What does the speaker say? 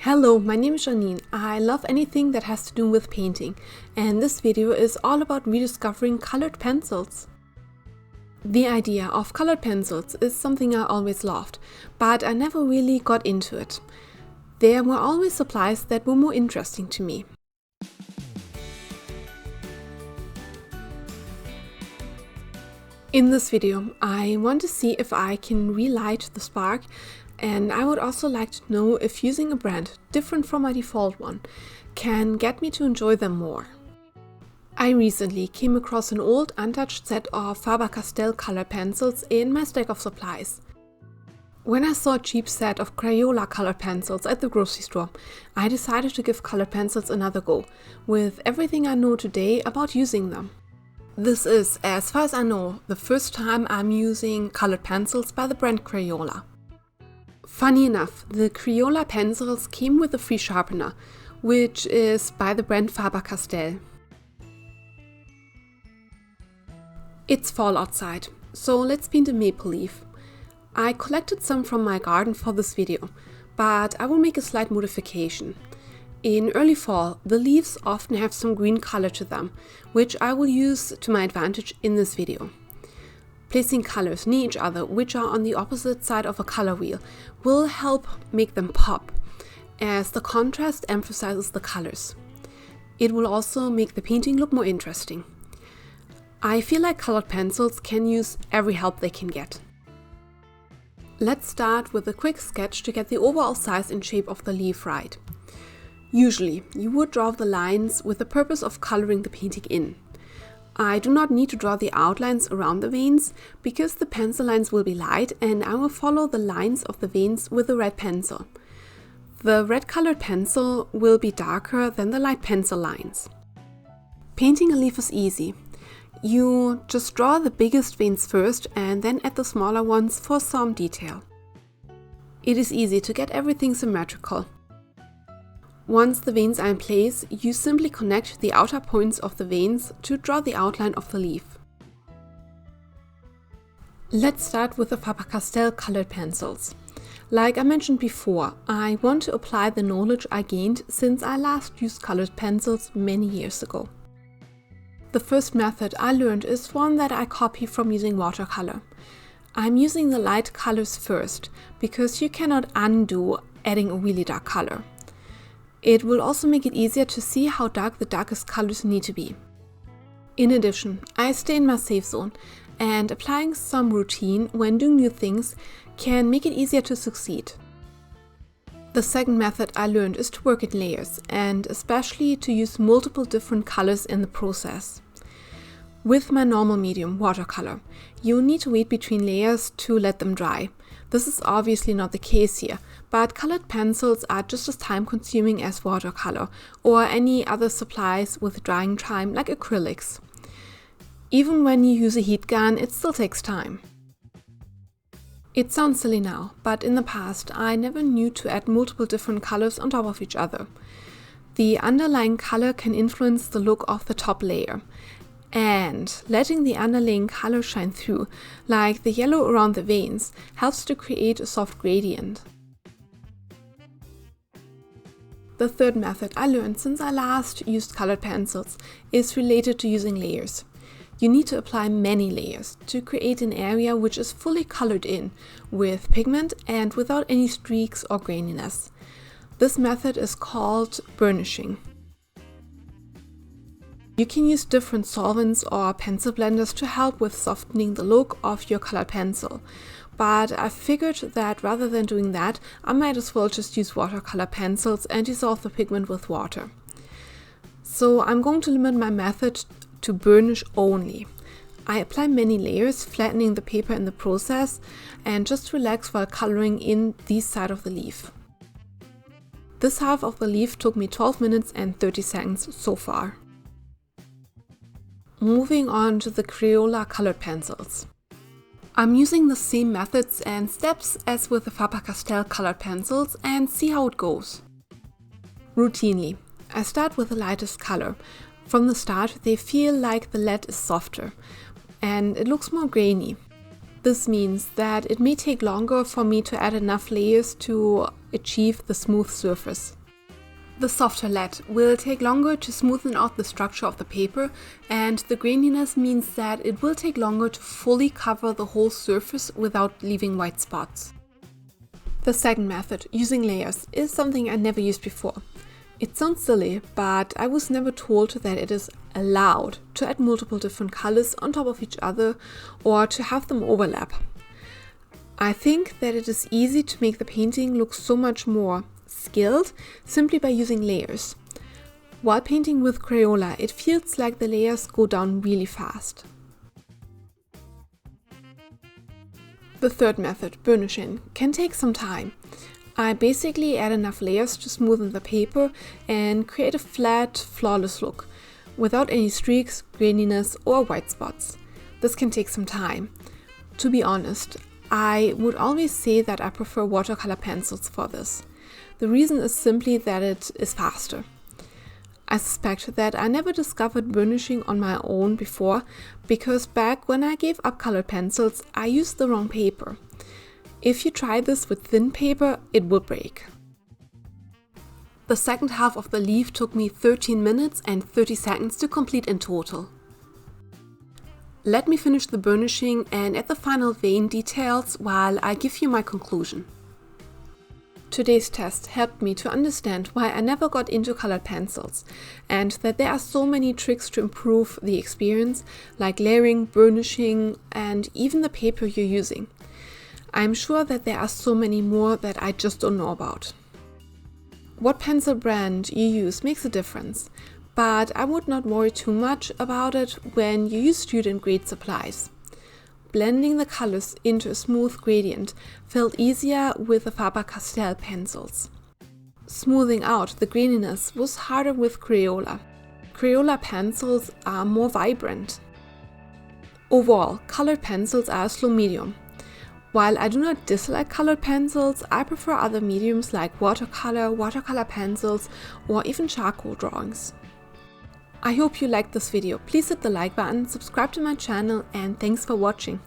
Hello, my name is Janine. I love anything that has to do with painting, and this video is all about rediscovering colored pencils. The idea of colored pencils is something I always loved, but I never really got into it. There were always supplies that were more interesting to me. In this video, I want to see if I can relight the spark, and I would also like to know if using a brand different from my default one can get me to enjoy them more. I recently came across an old untouched set of Faber-Castell color pencils in my stack of supplies. When I saw a cheap set of Crayola colored pencils at the grocery store, I decided to give colored pencils another go, with everything I know today about using them. This is, as far as I know, the first time I'm using colored pencils by the brand Crayola. Funny enough, the Crayola pencils came with a free sharpener, which is by the brand Faber-Castell. It's fall outside, so let's paint a maple leaf. I collected some from my garden for this video, but I will make a slight modification. In early fall, the leaves often have some green color to them, which I will use to my advantage in this video. Placing colors near each other, which are on the opposite side of a color wheel, will help make them pop, as the contrast emphasizes the colors. It will also make the painting look more interesting. I feel like colored pencils can use every help they can get. Let's start with a quick sketch to get the overall size and shape of the leaf right. Usually, you would draw the lines with the purpose of coloring the painting in. I do not need to draw the outlines around the veins because the pencil lines will be light and I will follow the lines of the veins with a red pencil. The red colored pencil will be darker than the light pencil lines. Painting a leaf is easy. You just draw the biggest veins first and then add the smaller ones for some detail. It is easy to get everything symmetrical. Once the veins are in place, you simply connect the outer points of the veins to draw the outline of the leaf. Let's start with the Faber-Castell colored pencils. Like I mentioned before, I want to apply the knowledge I gained since I last used colored pencils many years ago. The first method I learned is one that I copy from using watercolor. I'm using the light colors first, because you cannot undo adding a really dark color. It will also make it easier to see how dark the darkest colors need to be. In addition, I stay in my safe zone, and applying some routine when doing new things can make it easier to succeed. The second method I learned is to work in layers, and especially to use multiple different colors in the process. With my normal medium, watercolor, you need to wait between layers to let them dry. This is obviously not the case here, but colored pencils are just as time-consuming as watercolor or any other supplies with drying time like acrylics. Even when you use a heat gun, it still takes time. It sounds silly now, but in the past I never knew to add multiple different colors on top of each other. The underlying color can influence the look of the top layer, and letting the underlying color shine through, like the yellow around the veins, helps to create a soft gradient. The third method I learned since I last used colored pencils is related to using layers. You need to apply many layers to create an area which is fully colored in, with pigment and without any streaks or graininess. This method is called burnishing. You can use different solvents or pencil blenders to help with softening the look of your colored pencil, but I figured that rather than doing that, I might as well just use watercolor pencils and dissolve the pigment with water. So I'm going to limit my method to burnish only. I apply many layers, flattening the paper in the process, and just relax while coloring in this side of the leaf. This half of the leaf took me 12 minutes and 30 seconds so far. Moving on to the Crayola colored pencils. I'm using the same methods and steps as with the Faber-Castell colored pencils and see how it goes. Routinely, I start with the lightest color. From the start, they feel like the lead is softer and it looks more grainy. This means that it may take longer for me to add enough layers to achieve the smooth surface. The softer lead will take longer to smoothen out the structure of the paper, and the graininess means that it will take longer to fully cover the whole surface without leaving white spots. The second method, using layers, is something I never used before. It sounds silly, but I was never told that it is allowed to add multiple different colors on top of each other or to have them overlap. I think that it is easy to make the painting look so much more skilled simply by using layers. While painting with Crayola, it feels like the layers go down really fast. The third method, burnishing, can take some time. I basically add enough layers to smoothen the paper and create a flat, flawless look, without any streaks, graininess or white spots. This can take some time. To be honest, I would always say that I prefer watercolor pencils for this. The reason is simply that it is faster. I suspect that I never discovered burnishing on my own before, because back when I gave up colored pencils, I used the wrong paper. If you try this with thin paper, it will break. The second half of the leaf took me 13 minutes and 30 seconds to complete in total. Let me finish the burnishing and add the final vein details while I give you my conclusion. Today's test helped me to understand why I never got into colored pencils, and that there are so many tricks to improve the experience, like layering, burnishing, and even the paper you're using. I'm sure that there are so many more that I just don't know about. What pencil brand you use makes a difference, but I would not worry too much about it when you use student-grade supplies. Blending the colors into a smooth gradient felt easier with the Faber-Castell pencils. Smoothing out the graininess was harder with Crayola. Crayola pencils are more vibrant. Overall, colored pencils are a slow medium. While I do not dislike colored pencils, I prefer other mediums like watercolor pencils, or even charcoal drawings. I hope you liked this video. Please hit the like button, subscribe to my channel, and thanks for watching.